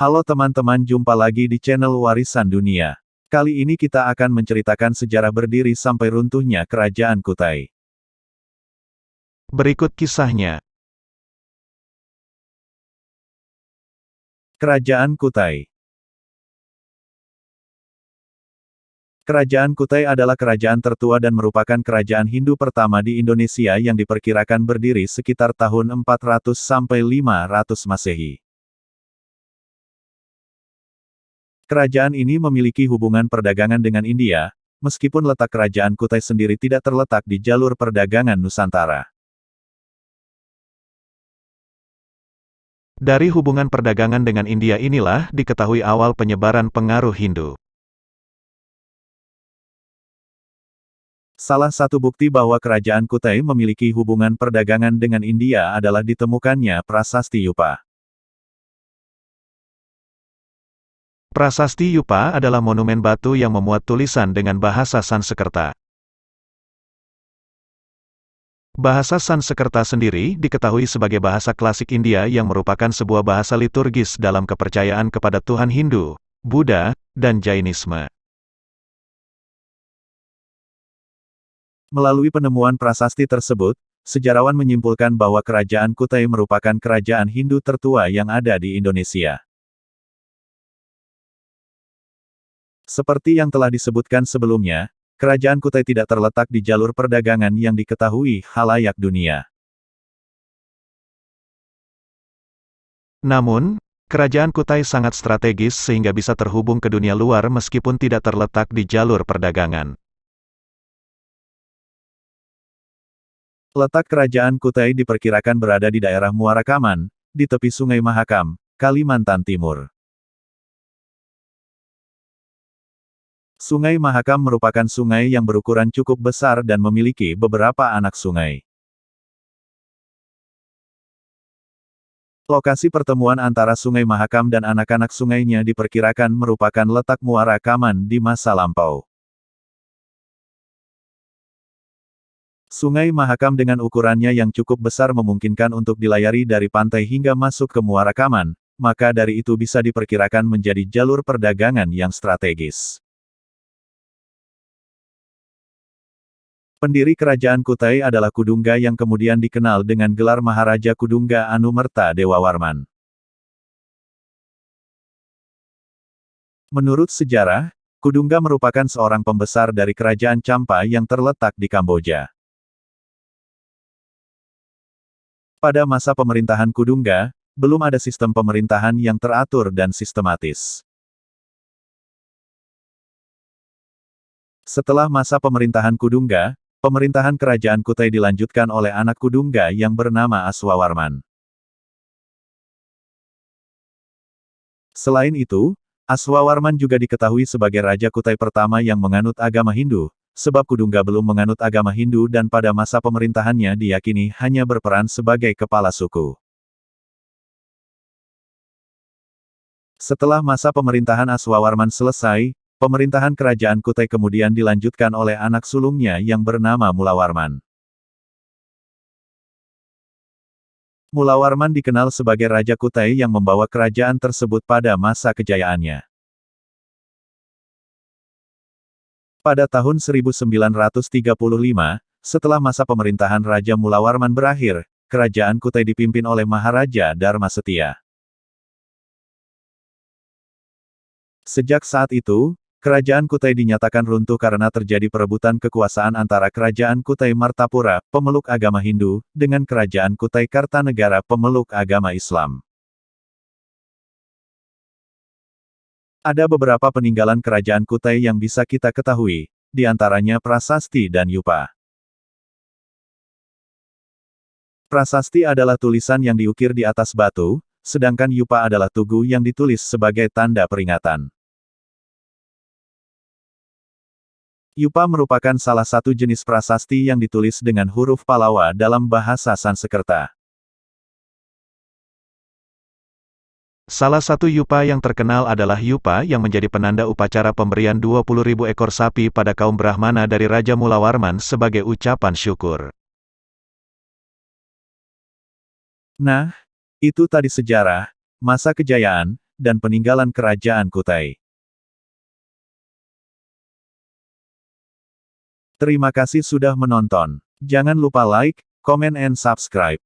Halo teman-teman, jumpa lagi di channel Warisan Dunia. Kali ini kita akan menceritakan sejarah berdiri sampai runtuhnya Kerajaan Kutai. Berikut kisahnya. Kerajaan Kutai. Kerajaan Kutai adalah kerajaan tertua dan merupakan kerajaan Hindu pertama di Indonesia yang diperkirakan berdiri sekitar tahun 400 sampai 500 Masehi. Kerajaan ini memiliki hubungan perdagangan dengan India, meskipun letak kerajaan Kutai sendiri tidak terletak di jalur perdagangan Nusantara. Dari hubungan perdagangan dengan India inilah diketahui awal penyebaran pengaruh Hindu. Salah satu bukti bahwa kerajaan Kutai memiliki hubungan perdagangan dengan India adalah ditemukannya Prasasti Yupa. Prasasti Yupa adalah monumen batu yang memuat tulisan dengan bahasa Sanskerta. Bahasa Sanskerta sendiri diketahui sebagai bahasa klasik India yang merupakan sebuah bahasa liturgis dalam kepercayaan kepada Tuhan Hindu, Buddha, dan Jainisme. Melalui penemuan prasasti tersebut, sejarawan menyimpulkan bahwa kerajaan Kutai merupakan kerajaan Hindu tertua yang ada di Indonesia. Seperti yang telah disebutkan sebelumnya, kerajaan Kutai tidak terletak di jalur perdagangan yang diketahui khalayak dunia. Namun, kerajaan Kutai sangat strategis sehingga bisa terhubung ke dunia luar meskipun tidak terletak di jalur perdagangan. Letak kerajaan Kutai diperkirakan berada di daerah Muara Kaman, di tepi Sungai Mahakam, Kalimantan Timur. Sungai Mahakam merupakan sungai yang berukuran cukup besar dan memiliki beberapa anak sungai. Lokasi pertemuan antara Sungai Mahakam dan anak-anak sungainya diperkirakan merupakan letak Muara Kaman di masa lampau. Sungai Mahakam dengan ukurannya yang cukup besar memungkinkan untuk dilayari dari pantai hingga masuk ke Muara Kaman, maka dari itu bisa diperkirakan menjadi jalur perdagangan yang strategis. Pendiri kerajaan Kutai adalah Kudungga yang kemudian dikenal dengan gelar Maharaja Kudungga Anumerta Dewawarman. Menurut sejarah, Kudungga merupakan seorang pembesar dari kerajaan Champa yang terletak di Kamboja. Pada masa pemerintahan Kudungga, belum ada sistem pemerintahan yang teratur dan sistematis. Setelah masa pemerintahan Kudungga, pemerintahan kerajaan Kutai dilanjutkan oleh anak Kudungga yang bernama Aswawarman. Selain itu, Aswawarman juga diketahui sebagai Raja Kutai pertama yang menganut agama Hindu, sebab Kudungga belum menganut agama Hindu dan pada masa pemerintahannya diyakini hanya berperan sebagai kepala suku. Setelah masa pemerintahan Aswawarman selesai, pemerintahan kerajaan Kutai kemudian dilanjutkan oleh anak sulungnya yang bernama Mulawarman. Mulawarman dikenal sebagai Raja Kutai yang membawa kerajaan tersebut pada masa kejayaannya. Pada tahun 1935, setelah masa pemerintahan Raja Mulawarman berakhir, kerajaan Kutai dipimpin oleh Maharaja Dharma Setia. Sejak saat itu, kerajaan Kutai dinyatakan runtuh karena terjadi perebutan kekuasaan antara kerajaan Kutai Martapura, pemeluk agama Hindu, dengan kerajaan Kutai Kartanegara, pemeluk agama Islam. Ada beberapa peninggalan kerajaan Kutai yang bisa kita ketahui, di antaranya prasasti dan yupa. Prasasti adalah tulisan yang diukir di atas batu, sedangkan yupa adalah tugu yang ditulis sebagai tanda peringatan. Yupa merupakan salah satu jenis prasasti yang ditulis dengan huruf Palawa dalam bahasa Sanskerta. Salah satu yupa yang terkenal adalah yupa yang menjadi penanda upacara pemberian 20.000 ekor sapi pada kaum Brahmana dari Raja Mulawarman sebagai ucapan syukur. Nah, itu tadi sejarah, masa kejayaan, dan peninggalan Kerajaan Kutai. Terima kasih sudah menonton. Jangan lupa like, comment and subscribe.